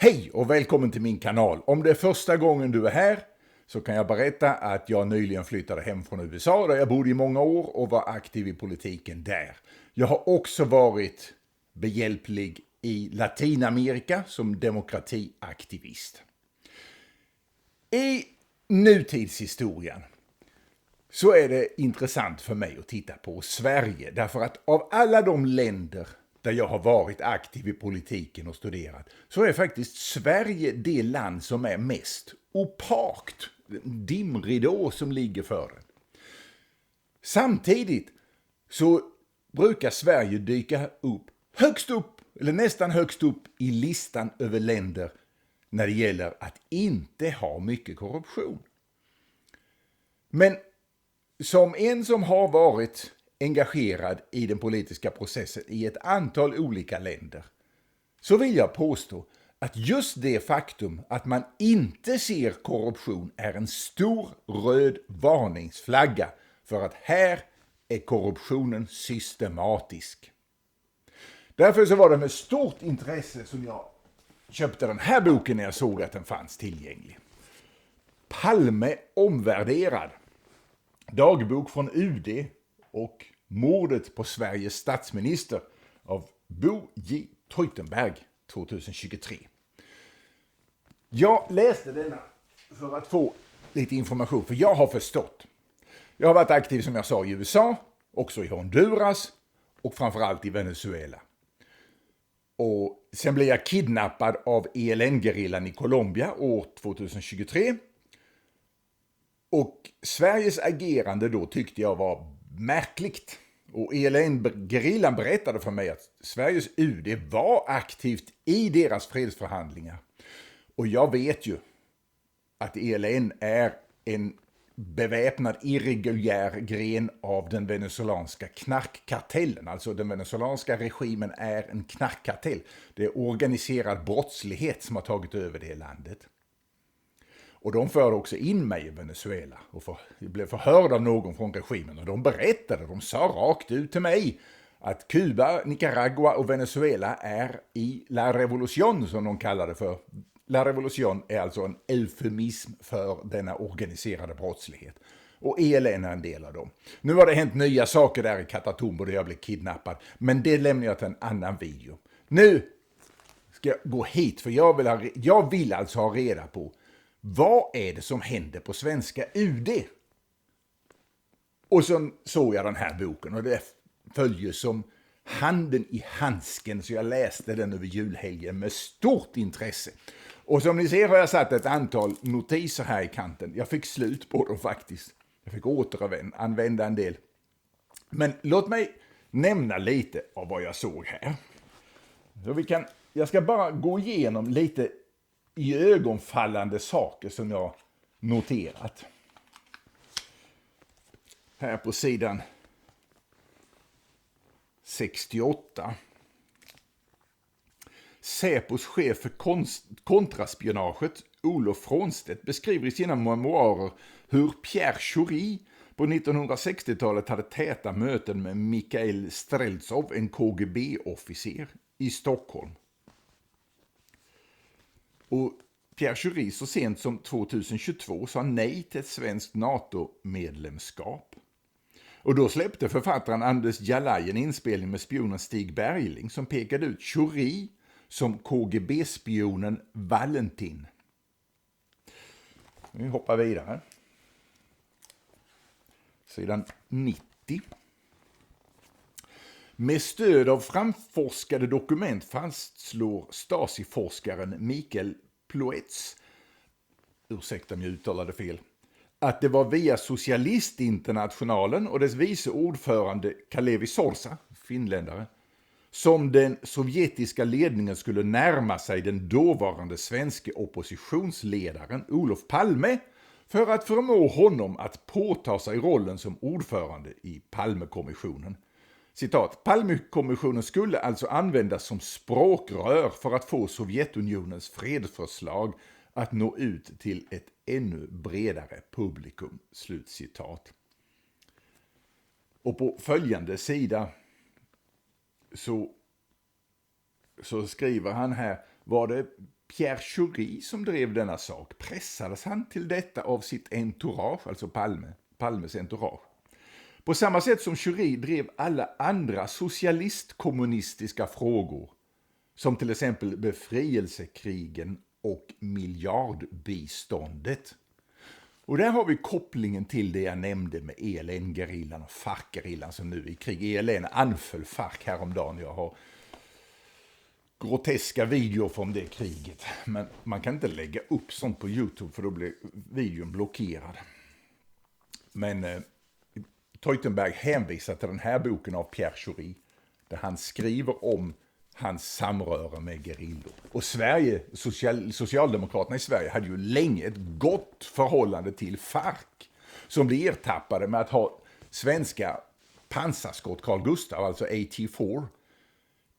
Hej och välkommen till min kanal. Om det är första gången du är här så kan jag berätta att jag nyligen flyttade hem från USA där jag bodde i många år och var aktiv i politiken där. Jag har också varit behjälplig i Latinamerika som demokratiaktivist. I nutidshistorien så är det intressant för mig att titta på Sverige därför att av alla de länder där jag har varit aktiv i politiken och studerat, så är faktiskt Sverige det land som är mest opakt. En dimridå som ligger för det. Samtidigt så brukar Sverige dyka högst upp, eller nästan högst upp i listan över länder när det gäller att inte ha mycket korruption. Men som en som har varit engagerad i den politiska processen i ett antal olika länder, så vill jag påstå att just det faktum att man inte ser korruption är en stor röd varningsflagga för att här är korruptionen systematisk. Därför så var det med stort intresse som jag köpte den här boken när jag såg att den fanns tillgänglig. Palme omvärderad. Dagbok från UD och mordet på Sveriges statsminister av Bo J. Theutenberg 2023. Jag läste denna för att få lite information, för jag har förstått. Jag har varit aktiv som jag sa i USA, också i Honduras och framförallt i Venezuela. Och sen blev jag kidnappad av ELN-gerillan i Colombia år 2023. Och Sveriges agerande då tyckte jag var märkligt. Och ELN-gerillan berättade för mig att Sveriges UD var aktivt i deras fredsförhandlingar. Och jag vet ju att ELN är en beväpnad irreguljär gren av den venezuelanska knarkkartellen. Alltså den venezuelanska regimen är en knarkkartell. Det är organiserad brottslighet som har tagit över det landet. Och de förde också in mig i Venezuela och blev förhörd av någon från regimen. Och de sa rakt ut till mig att Kuba, Nicaragua och Venezuela är i La Revolución som de kallar det för. La Revolución är alltså en eufemism för denna organiserade brottslighet. Och ELN är en del av dem. Nu har det hänt nya saker där i Catatumbo där jag blev kidnappad. Men det lämnar jag till en annan video. Nu ska jag gå hit för jag vill alltså ha reda på vad är det som händer på svenska UD? Och så såg jag den här boken och det följer som handen i handsken, så jag läste den över julhelgen med stort intresse. Och som ni ser har jag satt ett antal notiser här i kanten. Jag fick slut på dem faktiskt. Jag fick återanvända en del. Men låt mig nämna lite av vad jag såg här. Så jag ska bara gå igenom lite i ögonfallande saker som jag noterat. Här på sidan 68. Säpos chef för kontraspionaget, Olof Frånstedt, beskriver i sina memoarer hur Pierre Schori på 1960-talet hade täta möten med Mikhail Streltsov, en KGB-officer, i Stockholm. Och Pierre Schori så sent som 2022 sa nej till ett svenskt NATO-medlemskap. Och då släppte författaren Anders Jalaj en inspelning med spionen Stig Bergling som pekade ut Schori som KGB-spionen Valentin. Vi hoppar vidare. Sidan 90. Med stöd av framforskade dokument fastslår Stasi-forskaren Mikael Ploetz, ursäkta om jag uttalade fel, att det var via Socialistinternationalen och dess vice ordförande Kalevi Sorsa, finländare, som den sovjetiska ledningen skulle närma sig den dåvarande svenska oppositionsledaren Olof Palme för att förmå honom att påta sig rollen som ordförande i Palmekommissionen. Citat, Palmekommissionen skulle alltså användas som språkrör för att få Sovjetunionens fredsförslag att nå ut till ett ännu bredare publikum. Slutcitat. Och på följande sida så skriver han här, var det Pierre Schori som drev denna sak. Pressades han till detta av sitt entourage, alltså Palmes entourage. På samma sätt som Schori drev alla andra socialistkommunistiska frågor, som till exempel befrielsekrigen och miljardbiståndet. Och där har vi kopplingen till det jag nämnde med ELN-gerillan och FARC-gerillan som nu är i krig. ELN anföll FARC häromdagen. Jag har groteska videor från det kriget. Men man kan inte lägga upp sånt på YouTube för då blir videon blockerad. Men Teutenberg hänvisar till den här boken av Pierre Schori där han skriver om hans samröre med gerillor. Och Socialdemokraterna i Sverige hade ju länge ett gott förhållande till FARC som blev ertappade med att ha svenska pansarskott Carl Gustaf, alltså AT-4,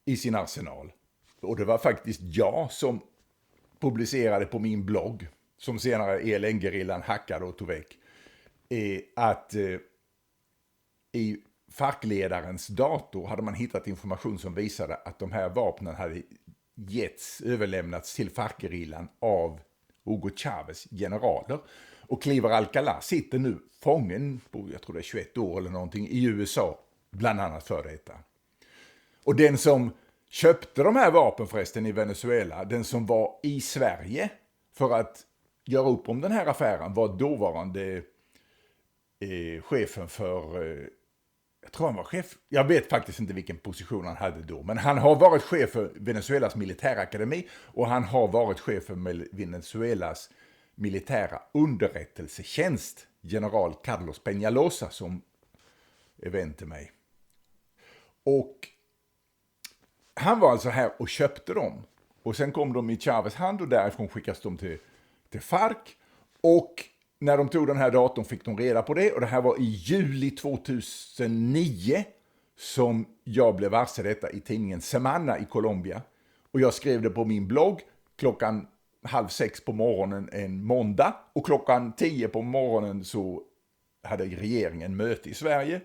i sin arsenal. Och det var faktiskt jag som publicerade på min blogg, som senare ELN-gerillan hackade och tog väck, att i FARC-ledarens dator hade man hittat information som visade att de här vapnen hade överlämnats till FARC-gerillan av Hugo Chávez generaler. Och Cliver Alcalá sitter nu fången på, jag tror det är 21 år eller någonting, i USA, bland annat för detta. Och den som köpte de här vapen förresten i Venezuela, den som var i Sverige för att göra upp om den här affären, var dåvarande chefen för, jag tror han var chef, jag vet faktiskt inte vilken position han hade då, men han har varit chef för Venezuelas militärakademi och han har varit chef för Venezuelas militära underrättelsetjänst, general Carlos Peñalosa, som är vän till mig. Och han var alltså här och köpte dem. Och sen kom de i Chávez hand och därifrån skickas de till FARC. Och när de tog den här datorn fick de reda på det. Och det här var i juli 2009 som jag blev varse detta i tidningen Semana i Colombia. Och jag skrev det på min blogg 5:30 på morgonen en måndag. Och 10:00 på morgonen så hade regeringen möte i Sverige.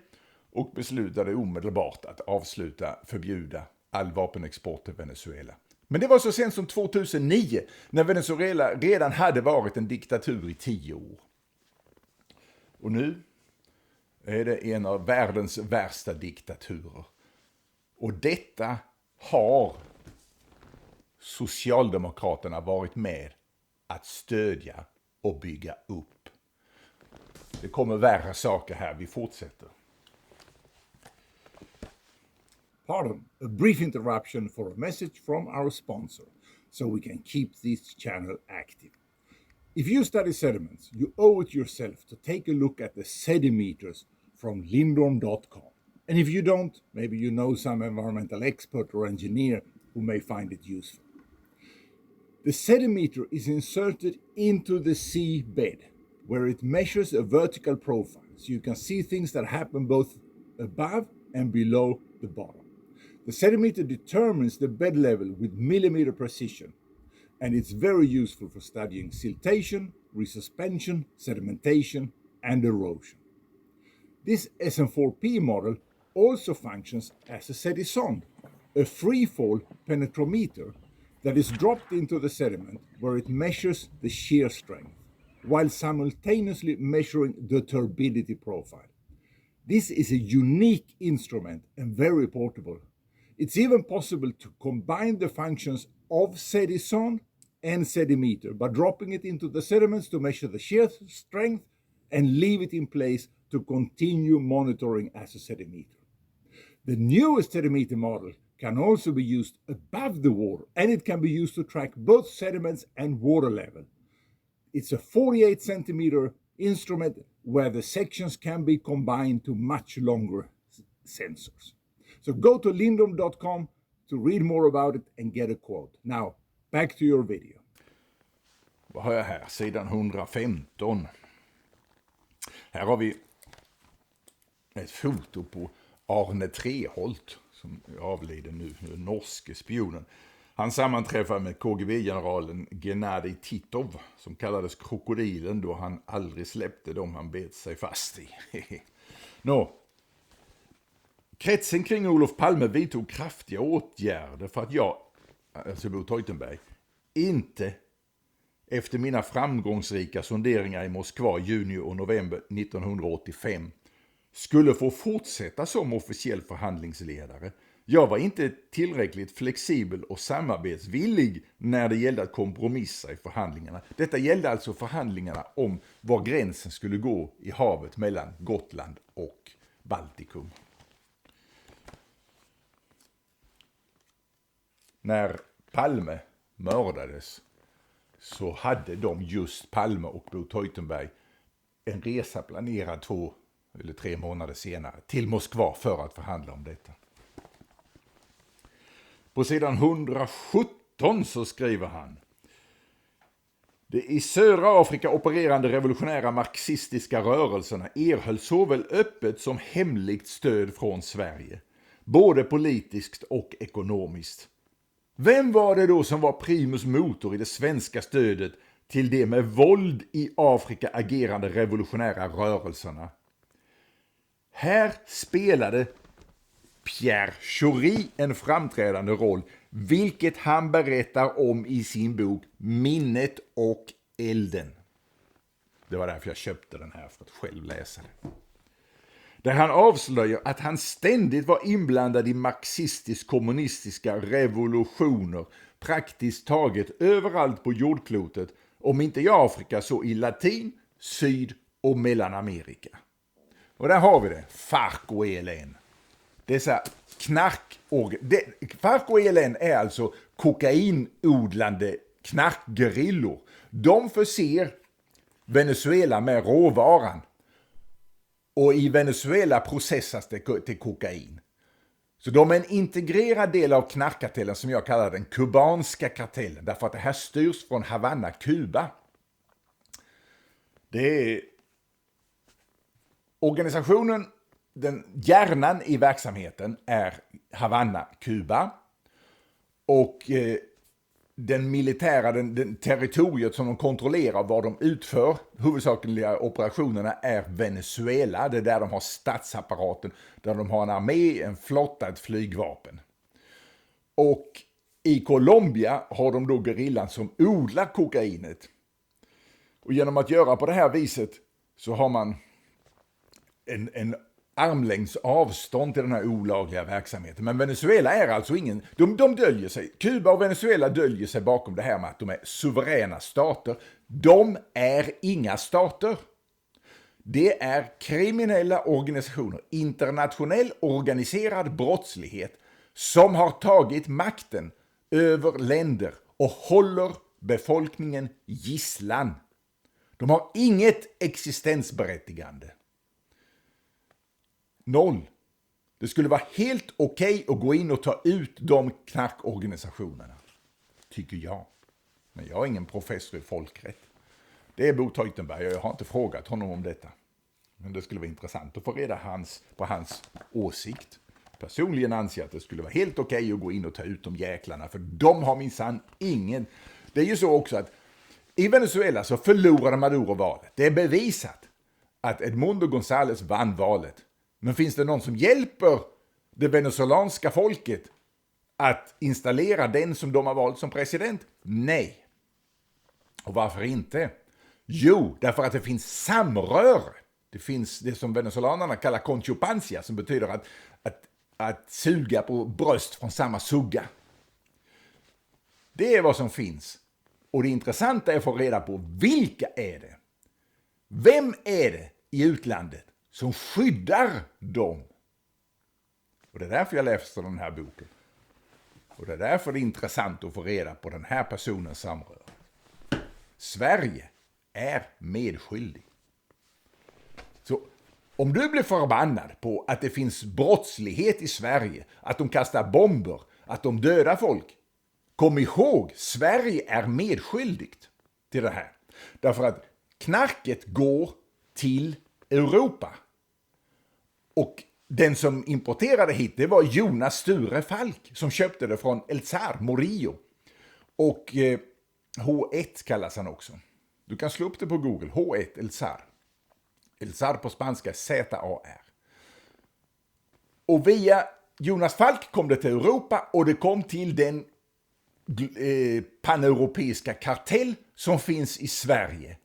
Och beslutade omedelbart att förbjuda all vapenexport till Venezuela. Men det var så sent som 2009 när Venezuela redan hade varit en diktatur i 10 år. Och nu är det en av världens värsta diktaturer. Och detta har Socialdemokraterna varit med att stödja och bygga upp. Det kommer värre saker här, vi fortsätter. Pardon, a brief interruption for a message from our sponsor, so we can keep this channel active. If you study sediments, you owe it yourself to take a look at the sedimeters from Lindorm.com. And if you don't, maybe you know some environmental expert or engineer who may find it useful. The sedimeter is inserted into the sea bed, where it measures a vertical profile, so you can see things that happen both above and below the bottom. The sedimeter determines the bed level with millimeter precision, and it's very useful for studying siltation, resuspension, sedimentation, and erosion. This SN4P model also functions as a Sedison, a free-fall penetrometer that is dropped into the sediment where it measures the shear strength, while simultaneously measuring the turbidity profile. This is a unique instrument and very portable. It's even possible to combine the functions of Sedison and Sedimeter by dropping it into the sediments to measure the shear strength and leave it in place to continue monitoring as a Sedimeter. The newest Sedimeter model can also be used above the water, and it can be used to track both sediments and water level. It's a 48 centimeter instrument where the sections can be combined to much longer sensors. So go to Lindorm.com to read more about it and get a quote. Now, back to your video. Vad har jag här? Sidan 115. Här har vi ett foto på Arne Treholt som är avliden nu, den norske spionen. Han sammanträffade med KGB-generalen Gennadij Titov som kallades krokodilen då han aldrig släppte dem han bet sig fast i. Kretsen kring Olof Palme vidtog kraftiga åtgärder för att Bo Teutenberg, inte efter mina framgångsrika sonderingar i Moskva juni och november 1985 skulle få fortsätta som officiell förhandlingsledare. Jag var inte tillräckligt flexibel och samarbetsvillig när det gällde att kompromissa i förhandlingarna. Detta gällde alltså förhandlingarna om var gränsen skulle gå i havet mellan Gotland och Baltikum. När Palme mördades så hade de just, Palme och Bo Teutenberg, en resa planerad 2 eller 3 månader senare till Moskva för att förhandla om detta. På sidan 117 så skriver han: de i södra Afrika opererande revolutionära marxistiska rörelserna erhöll såväl öppet som hemligt stöd från Sverige, både politiskt och ekonomiskt. Vem var det då som var primus motor i det svenska stödet till de med våld i Afrika agerande revolutionära rörelserna? Här spelade Pierre Schori en framträdande roll, vilket han berättar om i sin bok Minnet och elden. Det var därför jag köpte den här, för att själv läsa det. Där han avslöjar att han ständigt var inblandad i marxistisk-kommunistiska revolutioner praktiskt taget överallt på jordklotet, om inte i Afrika så i Latin, Syd- och Mellanamerika. Och där har vi det, FARC och ELN. Dessa FARC och ELN är alltså kokainodlande knarkgerillor. De förser Venezuela med råvaran. Och i Venezuela processas det till kokain. Så de är en integrerad del av knarkkartellen som jag kallar den kubanska kartellen. Därför att det här styrs från Havanna, Kuba. Det är organisationen, hjärnan i verksamheten är Havanna, Kuba. Och den militära, den territoriet som de kontrollerar, var de utför huvudsakliga operationerna, är Venezuela. Det är där de har statsapparaten, där de har en armé, en flotta, ett flygvapen. Och i Colombia har de då gerillan som odlar kokainet. Och genom att göra på det här viset så har man en armlängds avstånd till den här olagliga verksamheten. Men Venezuela är alltså ingen... De döljer sig. Kuba och Venezuela döljer sig bakom det här med att de är suveräna stater. De är inga stater. Det är kriminella organisationer, internationell organiserad brottslighet som har tagit makten över länder och håller befolkningen gisslan. De har inget existensberättigande. 0. Det skulle vara helt okej att gå in och ta ut de knarkorganisationerna. Tycker jag. Men jag är ingen professor i folkrätt. Det är Bo Teutenberg och jag har inte frågat honom om detta. Men det skulle vara intressant att få reda på hans åsikt. Personligen anser jag att det skulle vara helt okej att gå in och ta ut de jäklarna. För de har minsann ingen... Det är ju så också att i Venezuela så förlorade Maduro valet. Det är bevisat att Edmundo González vann valet. Men finns det någon som hjälper det venezuelanska folket att installera den som de har valt som president? Nej. Och varför inte? Jo, därför att det finns samröre. Det finns det som venezolanerna kallar conchupancia, som betyder att suga på bröst från samma sugga. Det är vad som finns. Och det intressanta är att få reda på vilka är det? Vem är det i utlandet som skyddar dem? Och det är därför jag läste den här boken. Och det är därför det är intressant att få reda på den här personens samröre. Sverige är medskyldig. Så om du blir förbannad på att det finns brottslighet i Sverige, att de kastar bomber, att de dödar folk, kom ihåg, Sverige är medskyldigt till det här. Därför att knarket går till Europa. Och den som importerade hit, det var Jonas Sture Falk som köpte det från El Zar, Morillo. Och H1 kallas han också. Du kan slå upp det på Google, H1 El Zar. El Zar på spanska Z-A-R. Och via Jonas Falk kom det till Europa och det kom till den paneuropeiska kartell som finns i Sverige.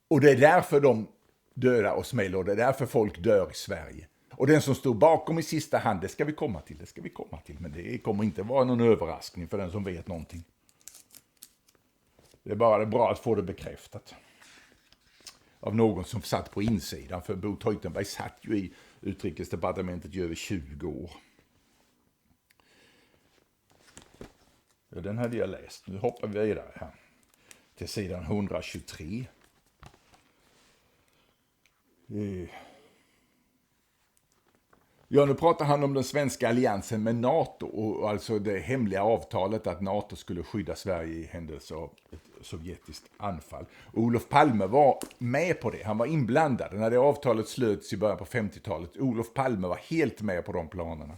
Och det är därför de dödar och smäller, och det är därför folk dör i Sverige. Och den som står bakom i sista hand, det ska vi komma till. Men det kommer inte vara någon överraskning för den som vet någonting. Det är bara bra att få det bekräftat. Av någon som satt på insidan, för Bo Teutenberg satt ju i utrikesdepartementet i över 20 år. Ja, den hade jag läst. Nu hoppar vi vidare här till sidan 123. Ja, nu pratar han om den svenska alliansen med NATO och alltså det hemliga avtalet att NATO skulle skydda Sverige i händelse av ett sovjetiskt anfall. Och Olof Palme var med på det. Han var inblandad när det avtalet slöts i början på 50-talet. Olof Palme var helt med på de planerna.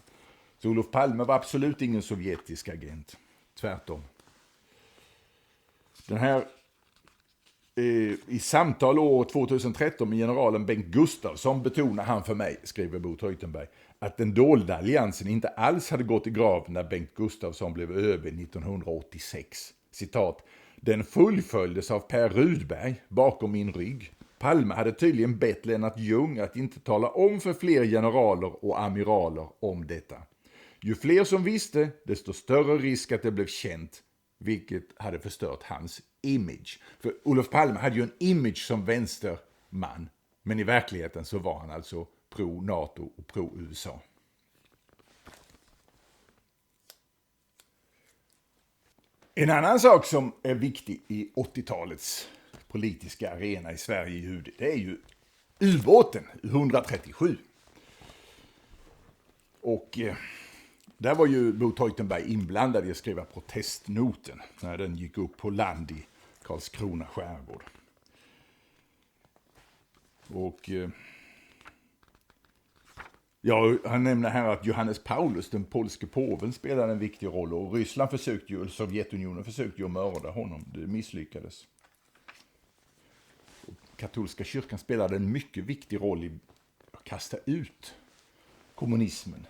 Så Olof Palme var absolut ingen sovjetisk agent. Tvärtom. Den här i samtal år 2013 med generalen Bengt Gustafsson betonar han för mig, skriver Bo Teutenberg, att den dolda alliansen inte alls hade gått i graven när Bengt Gustafsson blev ÖB 1986. Citat: den fullföljdes av Per Rudberg bakom min rygg. Palme hade tydligen bett Lennart Ljung att inte tala om för fler generaler och amiraler om detta. Ju fler som visste, desto större risk att det blev känt, vilket hade förstört hans image. För Olof Palme hade ju en image som vänsterman, men i verkligheten så var han alltså pro-NATO och pro-USA. En annan sak som är viktig i 80-talets politiska arena i Sverige, det är ju ubåten 137. Och där var ju Bo Teutenberg inblandad i att skriva protestnoten när den gick upp på land i Karlskrona skärgård. Och ja, han nämner här att Johannes Paulus, den polske påven, spelade en viktig roll. Och Ryssland Sovjetunionen försökte ju mörda honom. Det misslyckades. Och katolska kyrkan spelade en mycket viktig roll i att kasta ut kommunismen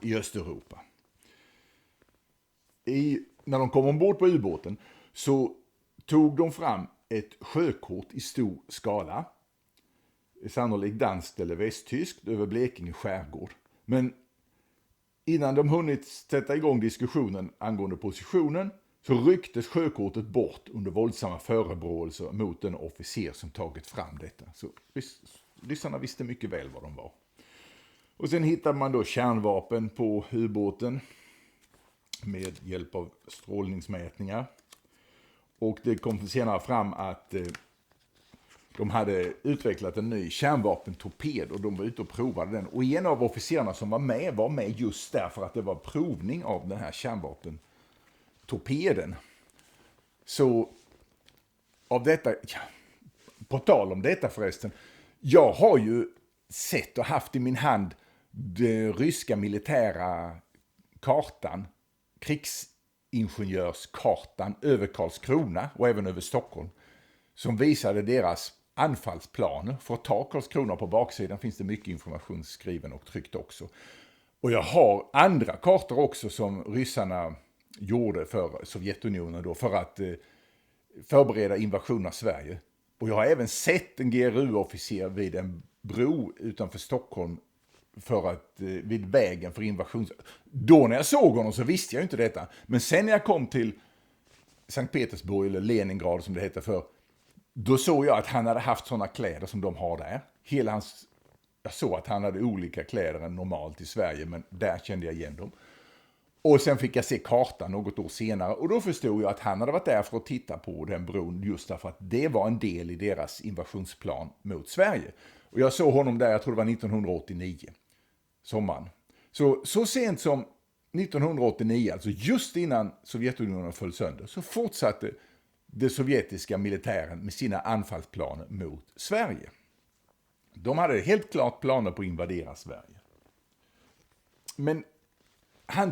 i Östeuropa. När de kom ombord på ubåten så tog de fram ett sjökort i stor skala. Sannolikt danskt eller västtyskt över Blekinge skärgård. Men innan de hunnit sätta igång diskussionen angående positionen så rycktes sjökortet bort under våldsamma förebråelser mot den officer som tagit fram detta. Så ryssarna visste mycket väl vad de var. Och sen hittade man då kärnvapen på ubåten med hjälp av strålningsmätningar. Och det kom senare fram att de hade utvecklat en ny kärnvapentorped och de var ute och provade den. Och en av officerarna som var med just därför att det var provning av den här kärnvapentorpeden. Så av detta, på tal om detta förresten, jag har ju sett och haft i min hand den ryska militära kartan, krigsingenjörskartan över Karlskrona och även över Stockholm, som visade deras anfallsplaner för att ta Karlskrona. På baksidan finns det mycket information skriven och tryckt också. Och jag har andra kartor också som ryssarna gjorde för Sovjetunionen då för att förbereda invasion av Sverige. Och jag har även sett en GRU-officer vid en bro utanför Stockholm för att vid vägen för invasion. Då när jag såg honom så visste jag inte detta. Men sen när jag kom till Sankt Petersburg eller Leningrad som det heter för, då såg jag att han hade haft sådana kläder som de har där. Jag såg att han hade olika kläder än normalt i Sverige, men där kände jag igen dem. Och sen fick jag se kartan något år senare och då förstod jag att han hade varit där för att titta på den bron just därför att det var en del i deras invasionsplan mot Sverige. Och jag såg honom där, jag tror det var 1989, sommaren. Så sent som 1989, alltså just innan Sovjetunionen föll sönder, så fortsatte den sovjetiska militären med sina anfallsplaner mot Sverige. De hade helt klart planer på att invadera Sverige. Men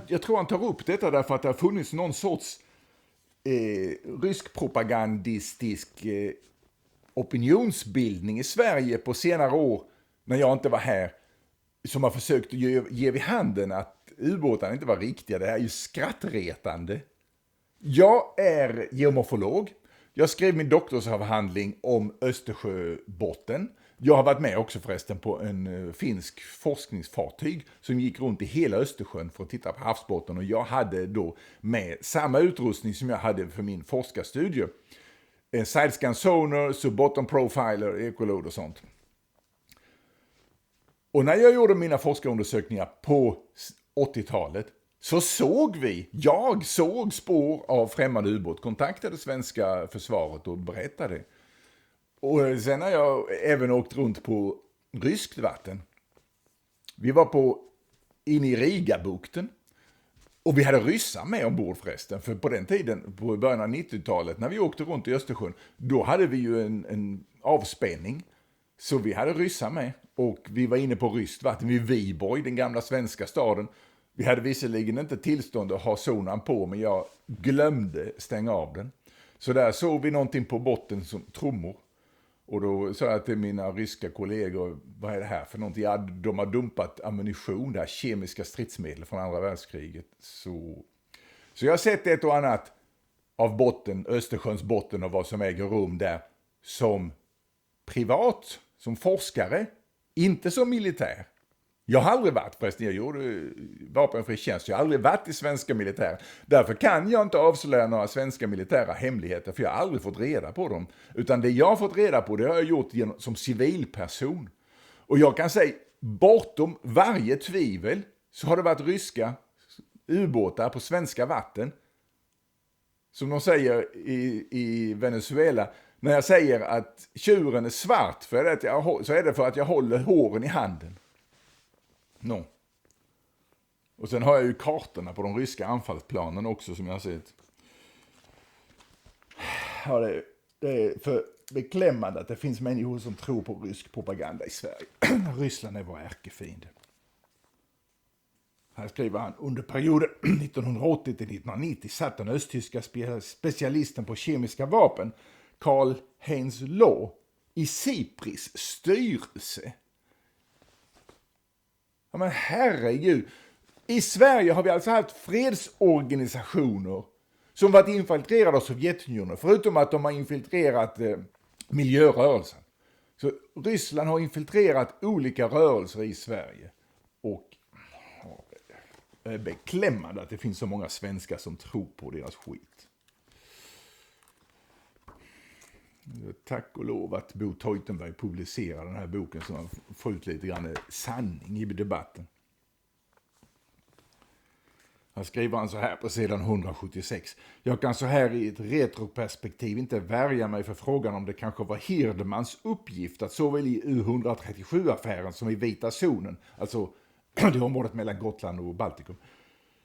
jag tror han tar upp detta därför att det har funnits någon sorts rysk propagandistisk opinionsbildning i Sverige på senare år, när jag inte var här, som har försökt ge vid handen att ubåtarna inte var riktiga. Det här är ju skrattretande. Jag är geomorfolog. Jag skrev min doktorsavhandling om Östersjöbotten. Jag har varit med också förresten på en finsk forskningsfartyg som gick runt i hela Östersjön för att titta på havsbotten. Och jag hade då med samma utrustning som jag hade för min forskarstudie. En sidescan sonar, subbottom profiler, echolod och sånt. Och när jag gjorde mina forskarundersökningar på 80-talet så jag såg spår av främmande ubåt, kontaktade svenska försvaret och berättade. Och sen har jag även åkt runt på ryskt vatten. Vi var inne i Rigabukten. Och vi hade ryssar med ombord förresten. För på den tiden, på början av 90-talet, när vi åkte runt i Östersjön, då hade vi ju en avspänning. Så vi hade ryssar med. Och vi var inne på ryskt vatten vid Viborg, den gamla svenska staden. Vi hade visserligen inte tillstånd att ha sonan på, men jag glömde stänga av den. Så där såg vi någonting på botten som trummor. Och då sa jag till mina ryska kollegor, vad är det här för någonting? Ja, de har dumpat ammunition, det här kemiska stridsmedel från andra världskriget. Så jag har sett ett och annat av botten, Östersjöns botten och vad som äger rum där som privat, som forskare, inte som militär. Jag har aldrig varit, förresten jag gjorde vapenfri tjänst, jag har aldrig varit i svenska militär. Därför kan jag inte avslöja några svenska militära hemligheter, för jag har aldrig fått reda på dem. Utan det jag har fått reda på, det har jag gjort som civilperson. Och jag kan säga, bortom varje tvivel så har det varit ryska ubåtar på svenska vatten. Som de säger i Venezuela, när jag säger att tjuren är svart så är det för att jag håller håren i handen. No. Och sen har jag ju kartorna på de ryska anfallsplanen också som jag har sett. Ja, det är för beklämmande att det finns människor som tror på rysk propaganda i Sverige. Ryssland är vår ärkefiende. Här skriver han, under perioden 1980 till 1990 satt den östtyska specialisten på kemiska vapen, Karl-Heinz Loh, i SIPRIs styrelse. Ja, men herregud. I Sverige har vi alltså haft fredsorganisationer som varit infiltrerade av Sovjetunionen, förutom att de har infiltrerat miljörörelsen. Så Ryssland har infiltrerat olika rörelser i Sverige. Och det är beklämmande att det finns så många svenskar som tror på deras skit. Tack och lov att Bo Teutenberg publicerar den här boken så man får ut lite grann sanning i debatten. Här skriver han så här på sidan 176. Jag kan så här i ett retroperspektiv inte värja mig för frågan om det kanske var Hirdmans uppgift att såväl i U-137-affären som i Vita zonen, alltså det området mellan Gotland och Baltikum,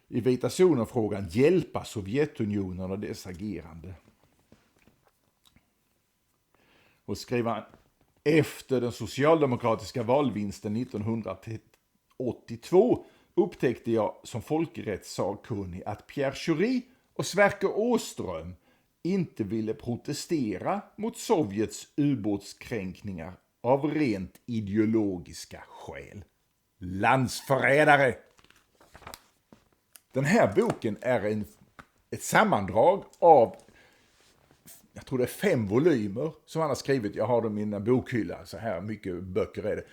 i Vita zonen-frågan hjälpa Sovjetunionen och dess agerande. Och skriver han, efter den socialdemokratiska valvinsten 1982 upptäckte jag som folkrättssakkunnig att Pierre Schori och Sverker Åström inte ville protestera mot Sovjets ubåtskränkningar av rent ideologiska skäl. Landsförrädare! Den här boken är ett sammandrag av, jag tror det är 5 volymer som han har skrivit. Jag har dem i mina bokhylla, så här mycket böcker är det.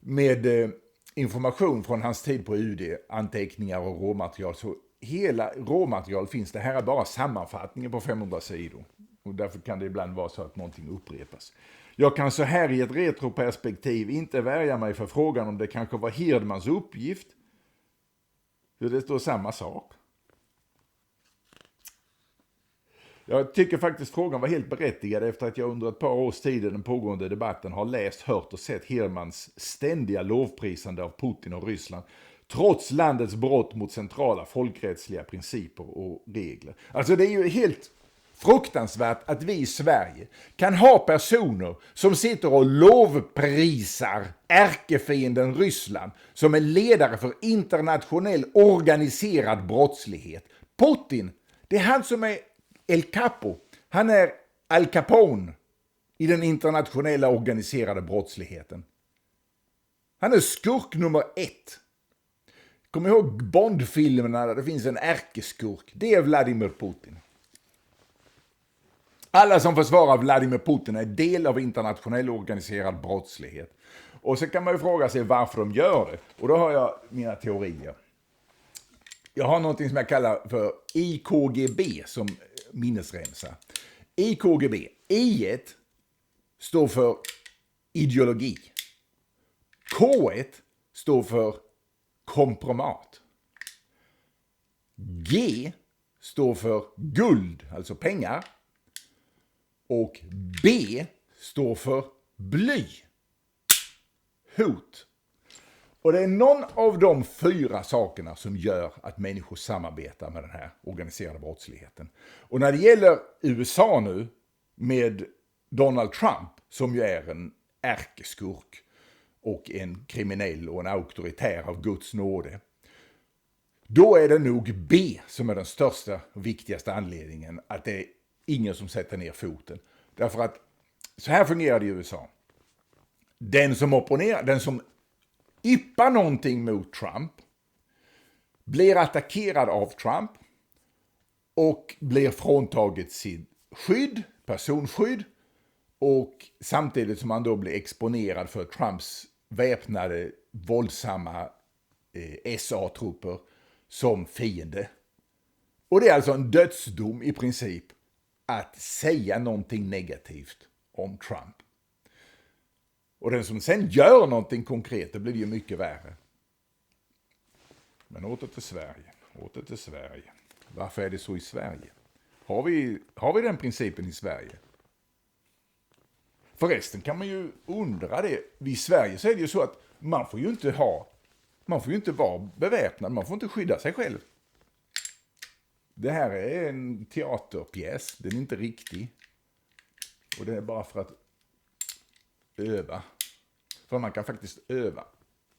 Med information från hans tid på UD, anteckningar och råmaterial. Så hela råmaterial finns. Det här är bara sammanfattningen på 500 sidor. Och därför kan det ibland vara så att någonting upprepas. Jag kan så här i ett retroperspektiv inte värja mig för frågan om det kanske var Hirdmans uppgift. Så det står samma sak. Jag tycker faktiskt frågan var helt berättigad efter att jag under ett par års tid i den pågående debatten har läst, hört och sett Hirdmans ständiga lovprisande av Putin och Ryssland trots landets brott mot centrala folkrättsliga principer och regler. Alltså det är ju helt fruktansvärt att vi i Sverige kan ha personer som sitter och lovprisar ärkefienden Ryssland som en ledare för internationell organiserad brottslighet. Putin, det är han som är El Capo. Han är Al Capone i den internationella organiserade brottsligheten. Han är skurk nummer 1. Kom ihåg Bond-filmerna där det finns en ärkeskurk. Det är Vladimir Putin. Alla som försvarar Vladimir Putin är del av internationell organiserad brottslighet. Och så kan man ju fråga sig varför de gör det. Och då har jag mina teorier. Jag har något som jag kallar för IKGB som minnesremsa. IKGB. I1 står för ideologi. K1 står för kompromat. G står för guld, alltså pengar. Och B står för bly. Hot. Och det är någon av de 4 sakerna som gör att människor samarbetar med den här organiserade brottsligheten. Och när det gäller USA nu med Donald Trump, som ju är en ärkeskurk och en kriminell och en auktoritär av Guds nåde, då är det nog B som är den största och viktigaste anledningen att det är ingen som sätter ner foten. Därför att så här fungerar det i USA. Den som opponerar, den som yppar någonting mot Trump blir attackerad av Trump och blir fråntaget sitt skydd, personskydd, och samtidigt som man då blir exponerad för Trumps väpnade, våldsamma SA-trupper som fiende. Och det är alltså en dödsdom i princip att säga någonting negativt om Trump. Och den som sen gör någonting konkret, det blir ju mycket värre. Men åter till Sverige. Varför är det så i Sverige? Har vi den principen i Sverige? Förresten kan man ju undra det. I Sverige så är det ju så att man får ju inte vara beväpnad, man får inte skydda sig själv. Det här är en teaterpjäs, den är inte riktig. Och det är bara för att öva. För man kan faktiskt öva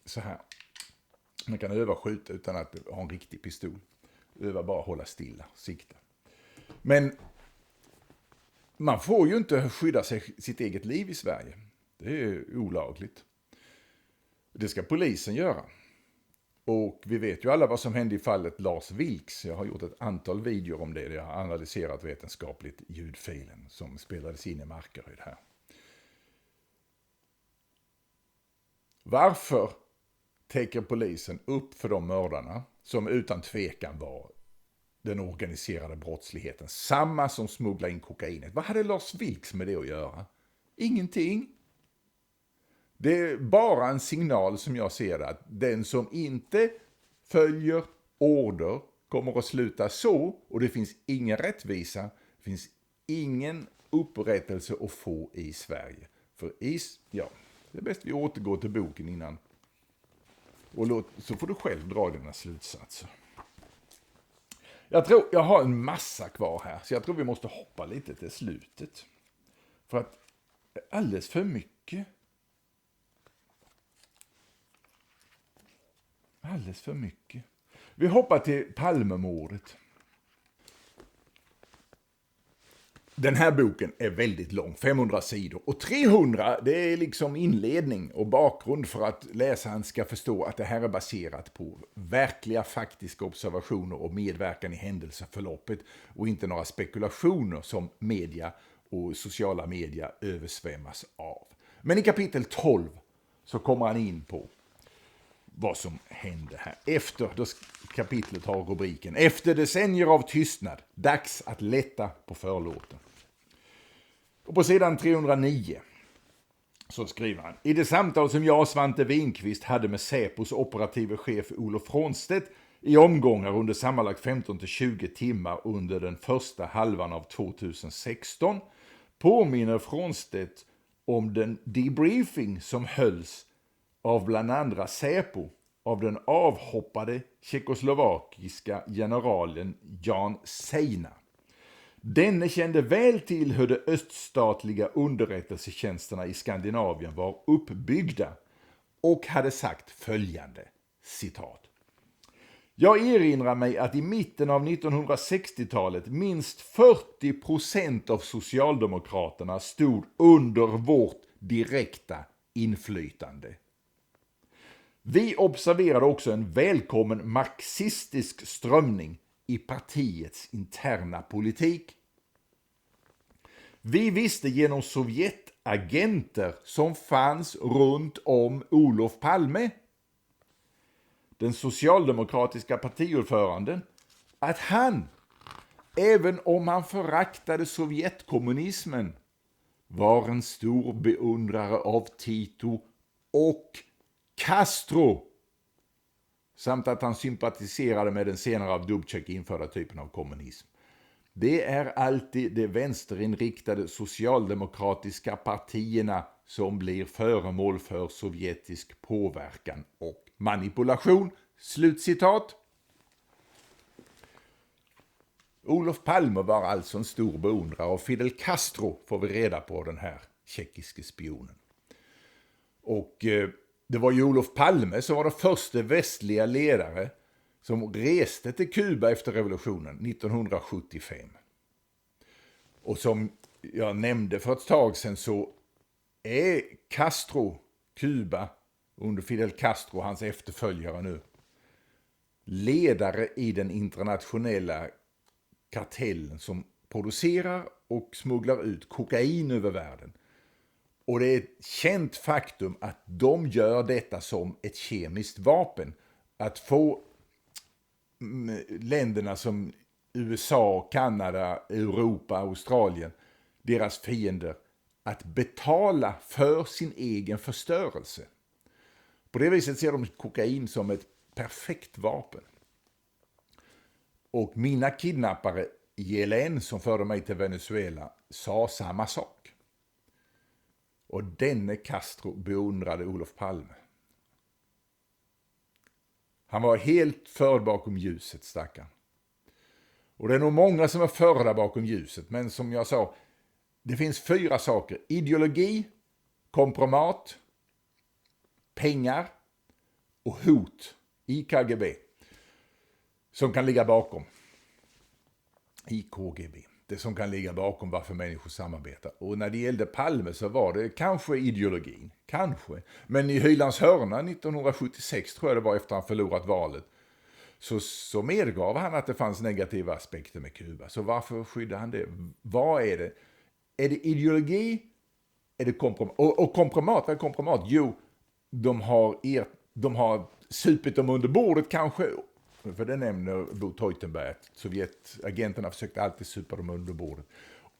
så här. Man kan öva skjuta utan att ha en riktig pistol. Öva bara hålla stilla, sikta. Men man får ju inte skydda sitt eget liv i Sverige. Det är olagligt. Det ska polisen göra. Och vi vet ju alla vad som hände i fallet Lars Vilks. Jag har gjort ett antal videor om det. Jag har analyserat vetenskapligt ljudfilen som spelades in i Markaryd här. Varför täcker polisen upp för de mördarna som utan tvekan var den organiserade brottsligheten? Samma som smuggla in kokainet. Vad hade Lars Vilks med det att göra? Ingenting. Det är bara en signal som jag ser det, att den som inte följer order kommer att sluta så, och det finns ingen rättvisa, det finns ingen upprättelse att få i Sverige. För det är bäst vi återgår till boken innan. Och så får du själv dra dina slutsatser. Jag tror jag har en massa kvar här, så jag tror vi måste hoppa lite till slutet. För att alldeles för mycket. Alldeles för mycket. Vi hoppar till Palmemordet. Den här boken är väldigt lång, 500 sidor. Och 300, det är liksom inledning och bakgrund för att läsaren ska förstå att det här är baserat på verkliga faktiska observationer och medverkan i händelseförloppet och inte några spekulationer som media och sociala media översvämmas av. Men i kapitel 12 så kommer han in på vad som hände här. Kapitlet har rubriken Efter decennier av tystnad, dags att lätta på förlåten. Och på sidan 309 så skriver han: I det samtal som jag och Svante Winqvist hade med Säpos operative chef Olof Frånstedt i omgångar under sammanlagt 15-20 timmar under den första halvan av 2016 påminner Frånstedt om den debriefing som hölls av bland andra Säpo av den avhoppade tjeckoslovakiska generalen Jan Seina. Denne kände väl till hur de öststatliga underrättelsetjänsterna i Skandinavien var uppbyggda och hade sagt följande, citat: Jag erinrar mig att i mitten av 1960-talet minst 40% av socialdemokraterna stod under vårt direkta inflytande. Vi observerade också en välkommen marxistisk strömning i partiets interna politik. Vi visste genom Sovjetagenter som fanns runt om Olof Palme, den socialdemokratiska partiordföranden, att han, även om han föraktade Sovjetkommunismen, var en stor beundrare av Tito och Castro, samt att han sympatiserade med den senare av Dubček införda typen av kommunism. Det är alltid de vänsterinriktade socialdemokratiska partierna som blir föremål för sovjetisk påverkan och manipulation. Slutcitat. Olof Palme var alltså en stor beundrare av Fidel Castro, får vi reda på, den här tjeckiske spionen. Och det var ju Olof Palme som var den första västliga ledare som reste till Kuba efter revolutionen 1975. Och som jag nämnde för ett tag sedan så är Castro, Kuba, under Fidel Castro, hans efterföljare nu, ledare i den internationella kartellen som producerar och smugglar ut kokain över världen. Och det är ett känt faktum att de gör detta som ett kemiskt vapen. Att få länderna som USA, Kanada, Europa, Australien, deras fiender, att betala för sin egen förstörelse. På det viset ser de kokain som ett perfekt vapen. Och mina kidnappare i ELN som förde mig till Venezuela sa samma sak. Och denne Castro beundrade Olof Palme. Han var helt förd bakom ljuset, stackaren. Och det är nog många som är förda bakom ljuset. Men som jag sa, det finns 4 saker. Ideologi, kompromat, pengar och hot i KGB. Som kan ligga bakom. I KGB. Det som kan ligga bakom varför människor samarbetar. Och när det gällde Palme så var det kanske ideologin. Kanske. Men i Hylands hörna 1976 tror jag det var efter han förlorat valet. Så medgav han att det fanns negativa aspekter med Kuba. Så varför skyddar han det? Vad är det? Är det ideologi? Är det kompromat? Och kompromat, vad är kompromat? Jo, de har supit dem under bordet kanske. För det nämner Bo Teutenberg att Sovjetagenterna försökte alltid supa dem under bordet.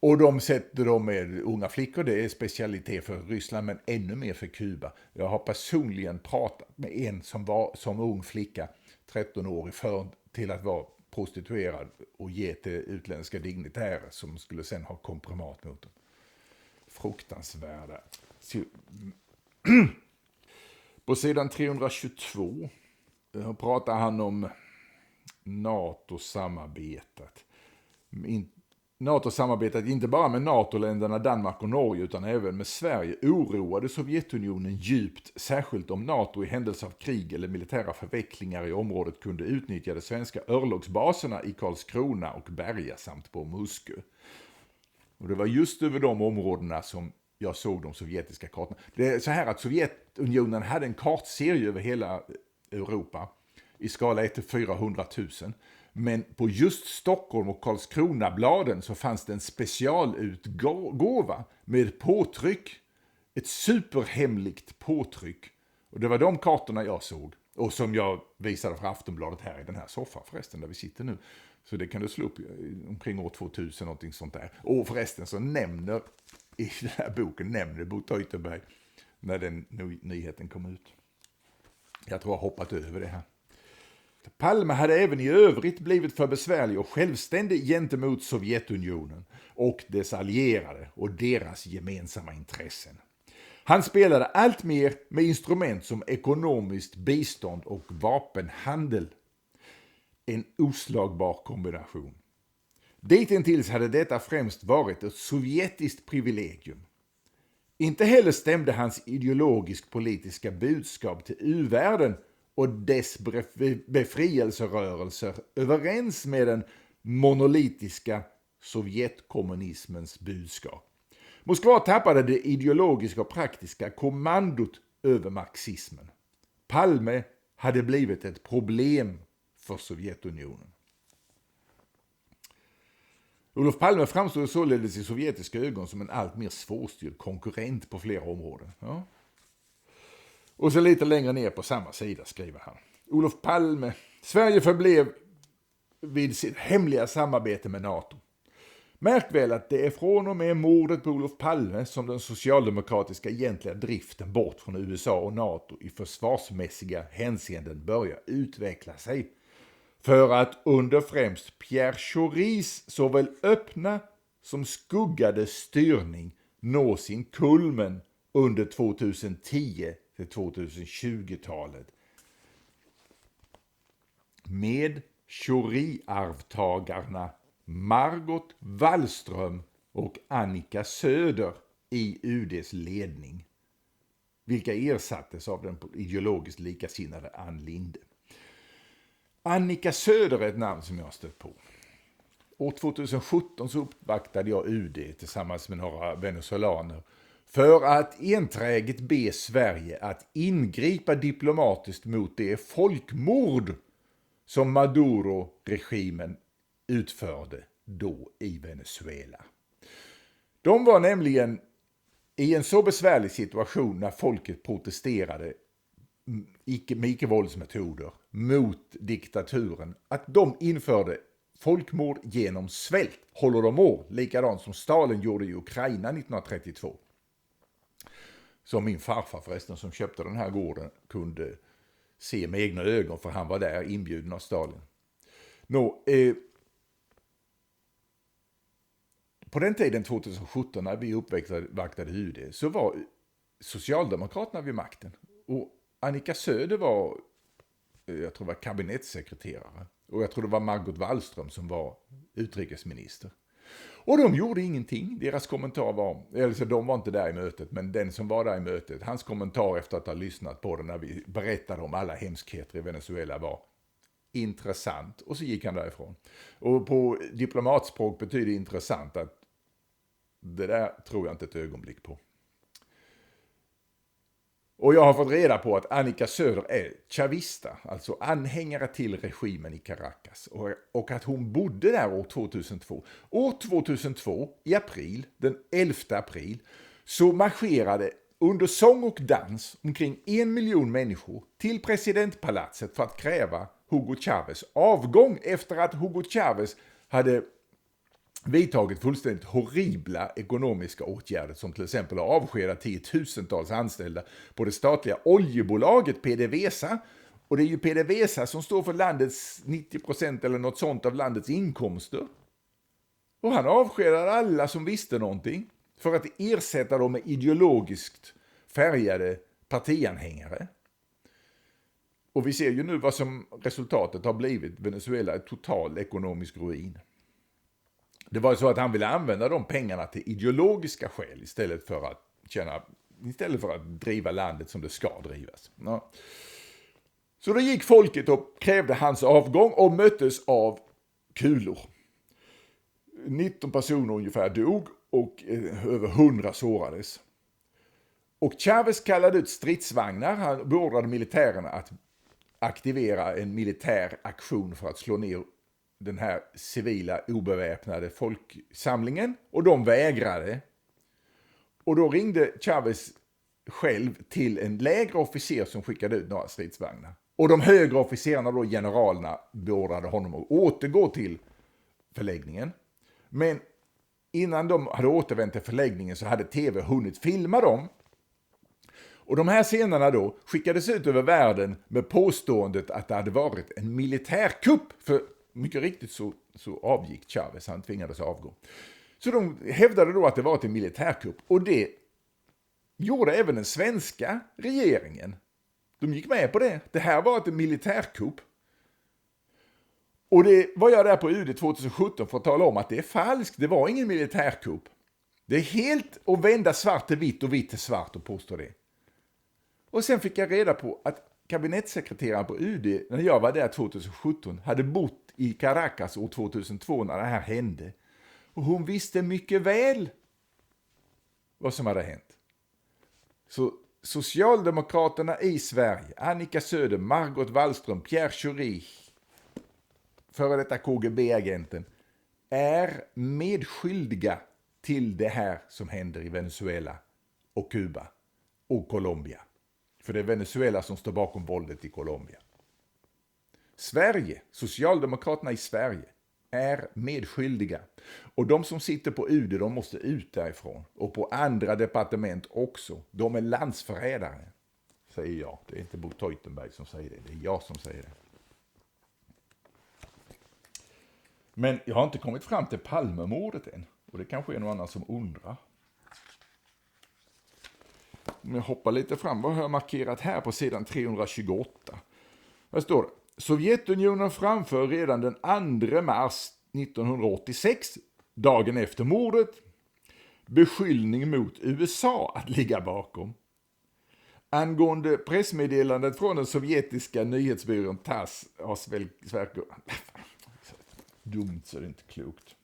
Och de sätter dem med unga flickor, det är specialitet för Ryssland men ännu mer för Kuba. Jag har personligen pratat med en som var som ung flicka, 13 år, för till att vara prostituerad och ge till utländska dignitärer som skulle sen ha kompromat mot dem. Fruktansvärda. På sidan 322 pratar han om NATO-samarbetet. NATO-samarbetet inte bara med NATO-länderna Danmark och Norge utan även med Sverige oroade Sovjetunionen djupt, särskilt om NATO i händelse av krig eller militära förvecklingar i området kunde utnyttja de svenska örlogsbaserna i Karlskrona och Berga samt på Muskö. Och det var just över de områdena som jag såg de sovjetiska kartorna. Det är så här att Sovjetunionen hade en kartserie över hela Europa i skala 1-400 000. Men på just Stockholm och Karlskrona-bladen så fanns det en specialutgåva med påtryck. Ett superhemligt påtryck. Och det var de kartorna jag såg. Och som jag visade för Aftonbladet här i den här soffan förresten där vi sitter nu. Så det kan du slå upp omkring år 2000 någonting sånt där. Och förresten så nämner i den här boken Bo Teutenberg när den nyheten kom ut. Jag tror jag hoppat över det här. Palme hade även i övrigt blivit för besvärlig och självständig gentemot Sovjetunionen och dess allierade och deras gemensamma intressen. Han spelade allt mer med instrument som ekonomiskt bistånd och vapenhandel. En oslagbar kombination. Ditintills hade detta främst varit ett sovjetiskt privilegium. Inte heller stämde hans ideologisk-politiska budskap till u-världen och dess befrielserörelser överens med den monolitiska Sovjetkommunismens budskap. Moskva tappade det ideologiska och praktiska kommandot över marxismen. Palme hade blivit ett problem för Sovjetunionen. Olof Palme framstod således i sovjetiska ögon som en allt mer svårstyrd konkurrent på flera områden. Ja. Och så lite längre ner på samma sida skriver han: Olof Palme, Sverige förblev vid sitt hemliga samarbete med NATO. Märk väl att det är från och med mordet på Olof Palme som den socialdemokratiska egentliga driften bort från USA och NATO i försvarsmässiga hänseenden börjar utveckla sig. För att under främst Pierre Schoris såväl öppna som skuggade styrning nå sin kulmen under 2010 till 2020-talet. Med Schori-arvtagarna Margot Wallström och Annika Söder i UDs ledning, vilka ersattes av den ideologiskt likasinnade Ann Linde. Annika Söder är ett namn som jag har stött på. År 2017 så uppvaktade jag UD tillsammans med några venezuelaner för att enträget be Sverige att ingripa diplomatiskt mot det folkmord som Maduro-regimen utförde då i Venezuela. De var nämligen i en så besvärlig situation när folket protesterade med icke-våldsmetoder mot diktaturen att de införde folkmord genom svält. Håller de år, likadant som Stalin gjorde i Ukraina 1932. Som min farfar förresten som köpte den här gården kunde se med egna ögon, för han var där inbjuden av Stalin. På den tiden 2017 när vi uppvaktade UD så var Socialdemokraterna vid makten. Och Annika Söder var, jag tror det var kabinettssekreterare. Och jag tror det var Margot Wallström som var utrikesminister. Och de gjorde ingenting. Deras kommentar var, alltså de var inte där i mötet, men den som var där i mötet, hans kommentar efter att ha lyssnat på det när vi berättade om alla hemskheter i Venezuela var intressant. Och så gick han därifrån. Och på diplomatspråk betyder intressant att det där tror jag inte ett ögonblick på. Och jag har fått reda på att Annika Söder är chavista, alltså anhängare till regimen i Caracas. Och att hon bodde där år 2002. År 2002, i april, den 11 april, så marscherade under sång och dans omkring 1 miljon människor till presidentpalatset för att kräva Hugo Chávez avgång efter att Hugo Chávez hade vidtagit fullständigt horribla ekonomiska åtgärder som till exempel har avskedat 10-tusentals anställda på det statliga oljebolaget PDVSA. Och det är ju PDVSA som står för landets 90% eller något sånt av landets inkomster. Och han avskedade alla som visste någonting för att ersätta dem med ideologiskt färgade partianhängare. Och vi ser ju nu vad som resultatet har blivit. Venezuela är total ekonomisk ruin. Det var så att han ville använda de pengarna till ideologiska skäl istället för att driva landet som det ska drivas. Ja. Så då gick folket och krävde hans avgång och möttes av kulor. 19 personer ungefär dog och över 100 sårades. Och Chávez kallade ut stridsvagnar. Han beordrade militärerna att aktivera en militär aktion för att slå ner den här civila obeväpnade folksamlingen. Och de vägrade. Och då ringde Chávez själv till en lägre officer som skickade ut några stridsvagnar. Och de högre officerarna, då generalerna, beordrade honom att återgå till förläggningen. Men innan de hade återvänt till förläggningen så hade tv hunnit filma dem. Och de här scenerna då skickades ut över världen med påståendet att det hade varit en militärkupp. För mycket riktigt så avgick Chávez, han tvingades avgå. Så de hävdade då att det var en militärkupp. Och det gjorde även den svenska regeringen. De gick med på det. Det här var en militärkupp. Och det var jag där på UD 2017 för att tala om att det är falskt. Det var ingen militärkupp. Det är helt att vända svart till vitt och vitt till svart och påstå det. Och sen fick jag reda på att kabinettssekreteraren på UD när jag var där 2017 hade bott i Caracas år 2002 när det här hände. Och hon visste mycket väl vad som hade hänt. Så Socialdemokraterna i Sverige, Annika Söder, Margot Wallström, Pierre Schori, före detta KGB-agenten, är medskyldiga till det här som händer i Venezuela och Kuba och Colombia. För det är Venezuela som står bakom våldet i Colombia. Sverige, Socialdemokraterna i Sverige, är medskyldiga. Och de som sitter på UD, de måste ut därifrån. Och på andra departement också. De är landsförrädare, säger jag. Det är inte Bo Teutenberg som säger det, det är jag som säger det. Men jag har inte kommit fram till Palmemordet än. Och det kanske är någon annan som undrar. Om jag hoppar lite fram, vad har jag markerat här på sidan 328? Vad står det? Sovjetunionen framför redan den 2 mars 1986, dagen efter mordet, beskyllning mot USA att ligga bakom. Angående pressmeddelandet från den sovjetiska nyhetsbyrån TASS har Sverker... Dumt så det är inte klokt.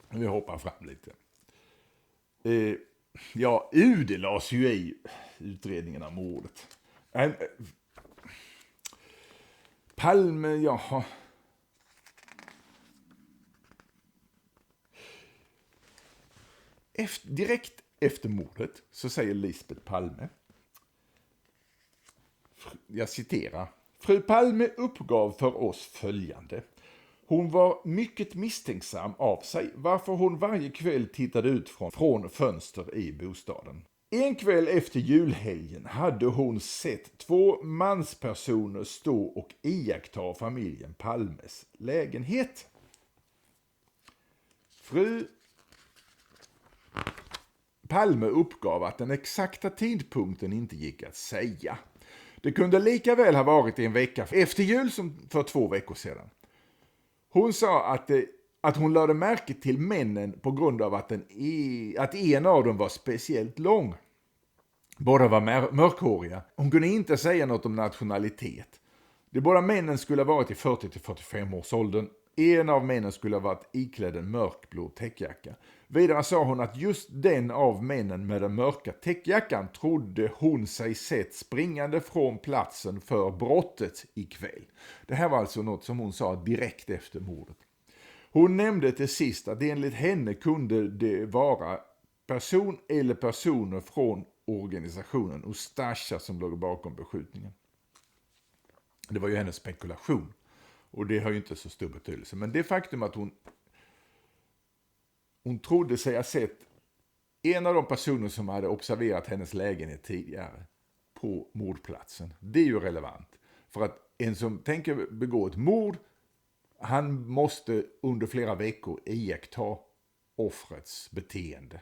Vi hoppar fram lite. Ja, UD lades ju i utredningen av mordet. Palme, jaha. Direkt efter mordet så säger Lisbeth Palme, jag citerar, Fru Palme uppgav för oss följande. Hon var mycket misstänksam av sig, varför hon varje kväll tittade ut från fönster i bostaden. En kväll efter julhelgen hade hon sett 2 manspersoner stå och iaktta familjen Palmes lägenhet. Fru Palme uppgav att den exakta tidpunkten inte gick att säga. Det kunde lika väl ha varit en vecka efter jul som för 2 veckor sedan. Hon sa att hon lade märke till männen på grund av att en av dem var speciellt lång. Båda var mörkhåriga. Hon kunde inte säga något om nationalitet. De båda männen skulle ha varit i 40-45 års åldern. En av männen skulle ha varit iklädd en mörkblå täckjacka. Vidare sa hon att just den av männen med den mörka täckjackan trodde hon sig sett springande från platsen för brottet ikväll. Det här var alltså något som hon sa direkt efter mordet. Hon nämnde till sist att enligt henne kunde det vara person eller personer från organisationen Ustasja som låg bakom beskjutningen. Det var ju hennes spekulation. Och det har ju inte så stor betydelse. Men det faktum att hon trodde sig ha sett en av de personer som hade observerat hennes lägenhet tidigare på mordplatsen. Det är ju relevant. För att en som tänker begå ett mord, han måste under flera veckor iaktta offrets beteende.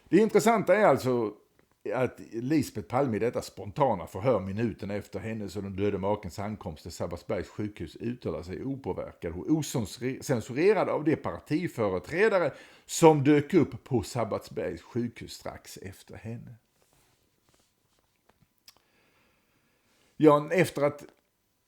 Det intressanta är alltså att Lisbeth Palme i detta spontana förhör minuten efter hennes och den döde makens ankomst till Sabbatsbergs sjukhus uttalar sig opåverkad och osensurerad av de partiföreträdare som dök upp på Sabbatsbergs sjukhus strax efter henne. Ja, efter att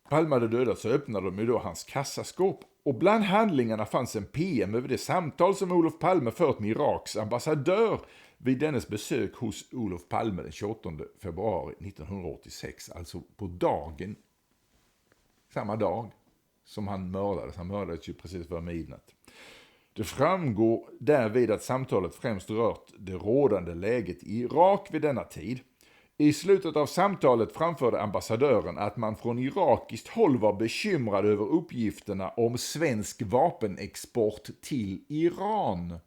Palme hade dödats så öppnade de ju då hans kassaskåp. Och bland handlingarna fanns en PM över det samtal som Olof Palme fört med Iraks ambassadör vid dennes besök hos Olof Palme den 28 februari 1986. Alltså på dagen, samma dag som han mördades. Han mördades ju precis före midnatt. Det framgår därvid att samtalet främst rört det rådande läget i Irak vid denna tid. I slutet av samtalet framförde ambassadören att man från irakiskt håll var bekymrad över uppgifterna om svensk vapenexport till Iran.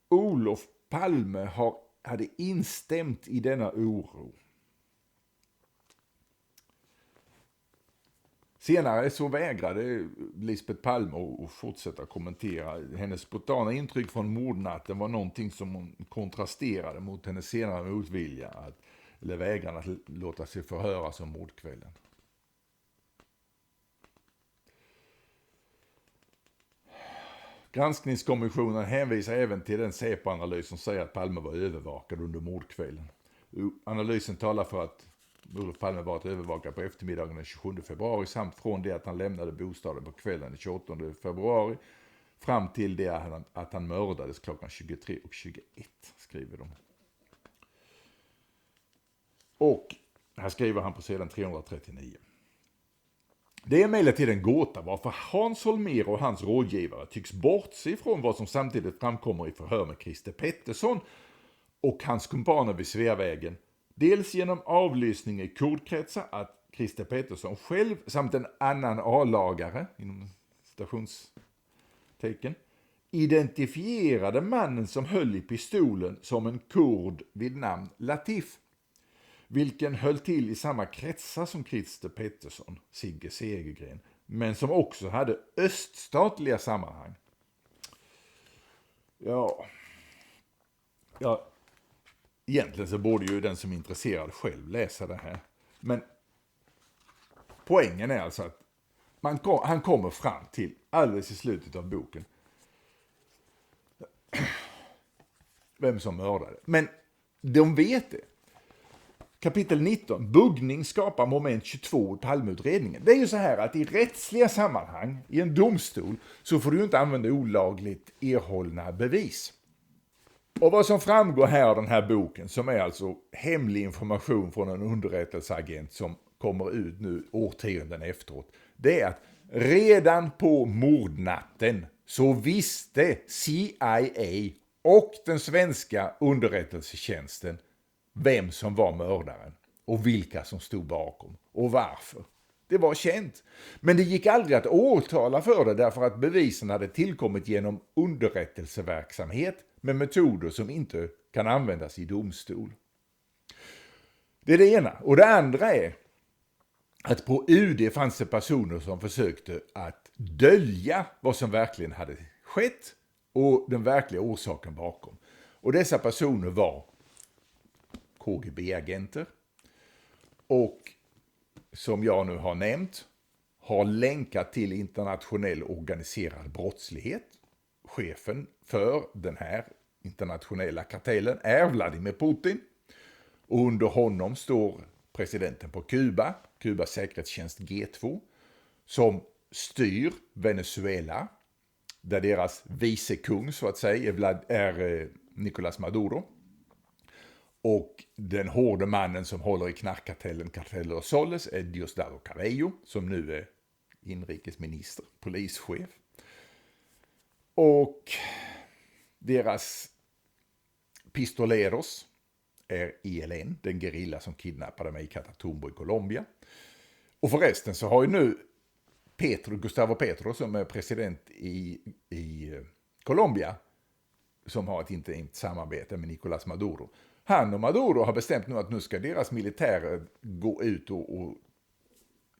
Olof Palme hade instämt i denna oro. Senare så vägrade Lisbeth Palme att fortsätta kommentera. Hennes spontana intryck från mordnatten var någonting som hon kontrasterade mot hennes senare motvilja eller vägran att låta sig förhöras om mordkvällen. Granskningskommissionen hänvisar även till den Säpo-analys som säger att Palme var övervakad under mordkvällen. Analysen talar för att Olof Palme varit övervakad på eftermiddagen den 27 februari samt från det att han lämnade bostaden på kvällen den 28 februari fram till det att han mördades klockan 23:21, skriver de. Och här skriver han på sidan 339. Det är emellertid en gåta varför Hans Holmér och hans rådgivare tycks bortse ifrån vad som samtidigt framkommer i förhör med Christer Pettersson och hans kumpaner vid Sveavägen. Dels genom avlyssning i kurdkretsar att Christer Pettersson själv samt en annan A-lagare, inom stationstecken, identifierade mannen som höll i pistolen som en kurd vid namn Latif, vilken höll till i samma kretsar som Christer Pettersson, Sigge Segergren, men som också hade öststatliga sammanhang. Ja, egentligen så borde ju den som är intresserad själv läsa det här. Men poängen är alltså att han kommer fram till, alldeles i slutet av boken, vem som mördade. Men de vet det. Kapitel 19, buggning skapar moment 22 i Palmeutredningen. Det är ju så här att i rättsliga sammanhang, i en domstol, så får du inte använda olagligt erhållna bevis. Och vad som framgår här av den här boken, som är alltså hemlig information från en underrättelseagent som kommer ut nu årtionden efteråt, det är att redan på mordnatten så visste CIA och den svenska underrättelsetjänsten vem som var mördaren och vilka som stod bakom och varför. Det var känt. Men det gick aldrig att åtala för det därför att bevisen hade tillkommit genom underrättelseverksamhet med metoder som inte kan användas i domstol. Det är det ena. Och det andra är att på UD fanns det personer som försökte att dölja vad som verkligen hade skett och den verkliga orsaken bakom. Och dessa personer var KGB-agenter och, som jag nu har nämnt, har länkat till internationell organiserad brottslighet. Chefen för den här internationella kartellen är Vladimir Putin. Och under honom står presidenten på Kuba, Kubas säkerhetstjänst G2, som styr Venezuela, där deras vicekung så att säga är Nicolás Maduro. Och den hårde mannen som håller i knarkkartellen Cartel Soles är Diosdado Cabello, som nu är inrikesminister, polischef. Och deras pistoleros är ELN, den gerilla som kidnappade mig i Catatumbo i Colombia. Och förresten så har ju nu Gustavo Petro, som är president i Colombia, som har ett intimt samarbete med Nicolás Maduro. Han och Maduro har bestämt nu att nu ska deras militärer gå ut och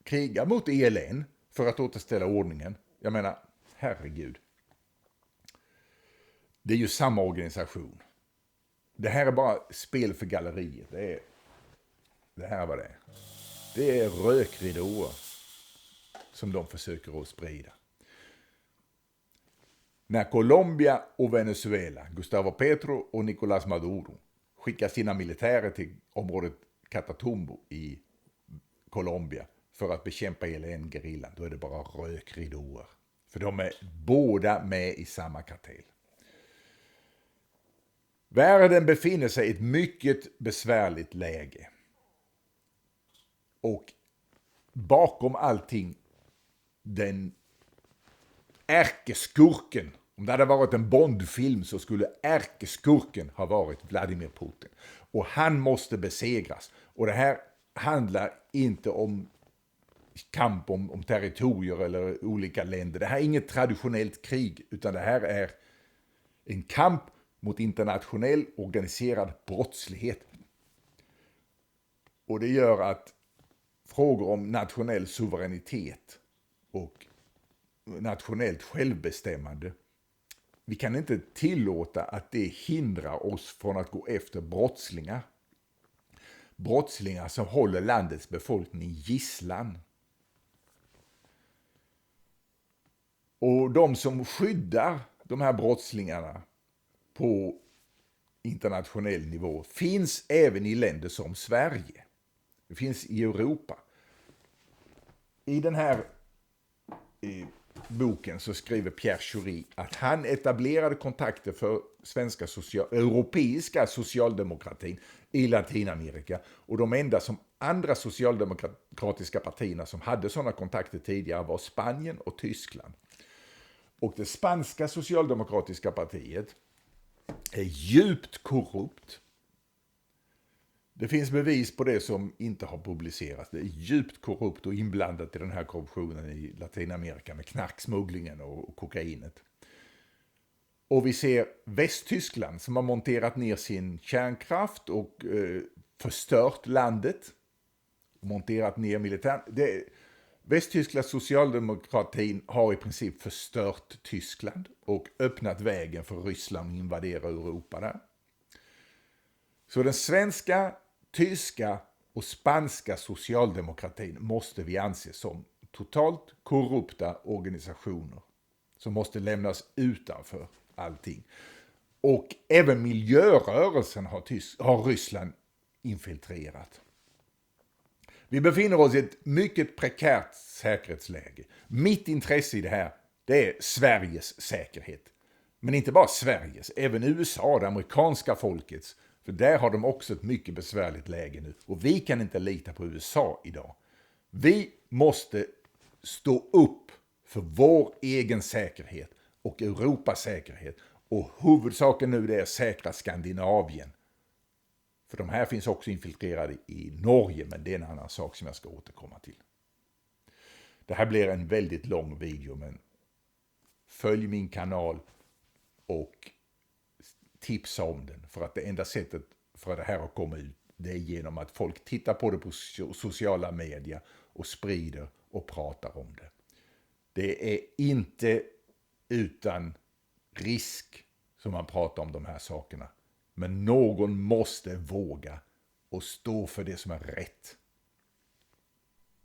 kriga mot ELN för att återställa ordningen. Jag menar, herregud. Det är ju samma organisation. Det här är bara spel för galleriet. Det här var det. Det är rökridåer som de försöker att sprida. När Colombia och Venezuela, Gustavo Petro och Nicolás Maduro, skickar sina militärer till området Catatumbo i Colombia för att bekämpa ELN-gerillan, då är det bara rökridåer. För de är båda med i samma kartell. Världen befinner sig i ett mycket besvärligt läge. Och bakom allting, den ärkeskurken, om det hade varit en Bondfilm så skulle ärkeskurken ha varit Vladimir Putin. Och han måste besegras. Och det här handlar inte om kamp om territorier eller olika länder. Det här är inget traditionellt krig, utan det här är en kamp mot internationell organiserad brottslighet. Och det gör att frågor om nationell suveränitet och nationellt självbestämmande, vi kan inte tillåta att det hindrar oss från att gå efter brottslingar. Brottslingar som håller landets befolkning gisslan. Och de som skyddar de här brottslingarna på internationell nivå finns även i länder som Sverige. Det finns i Europa. I den här boken så skriver Pierre Schori att han etablerade kontakter för svenska europeiska socialdemokratin i Latinamerika. Och de enda andra socialdemokratiska partierna som hade sådana kontakter tidigare var Spanien och Tyskland. Och det spanska socialdemokratiska partiet är djupt korrupt. Det finns bevis på det som inte har publicerats. Det är djupt korrupt och inblandat i den här korruptionen i Latinamerika med knarksmugglingen och kokainet. Och vi ser Västtyskland som har monterat ner sin kärnkraft och förstört landet. Monterat ner militären. Västtysklands socialdemokratin har i princip förstört Tyskland och öppnat vägen för Ryssland att invadera Europa där. Så den svenska, tyska och spanska socialdemokratin måste vi anse som totalt korrupta organisationer som måste lämnas utanför allting. Och även miljörörelsen har Ryssland infiltrerat. Vi befinner oss i ett mycket prekärt säkerhetsläge. Mitt intresse i det här, det är Sveriges säkerhet. Men inte bara Sveriges, även USA, det amerikanska folkets. För där har de också ett mycket besvärligt läge nu. Och vi kan inte lita på USA idag. Vi måste stå upp för vår egen säkerhet och Europas säkerhet. Och huvudsaken nu det är att säkra Skandinavien. För de här finns också infiltrerade i Norge, men det är en annan sak som jag ska återkomma till. Det här blir en väldigt lång video, men följ min kanal och tipsa om den. För att det enda sättet för att det här att komma ut, det är genom att folk tittar på det på sociala medier och sprider och pratar om det. Det är inte utan risk som man pratar om de här sakerna. Men någon måste våga och stå för det som är rätt.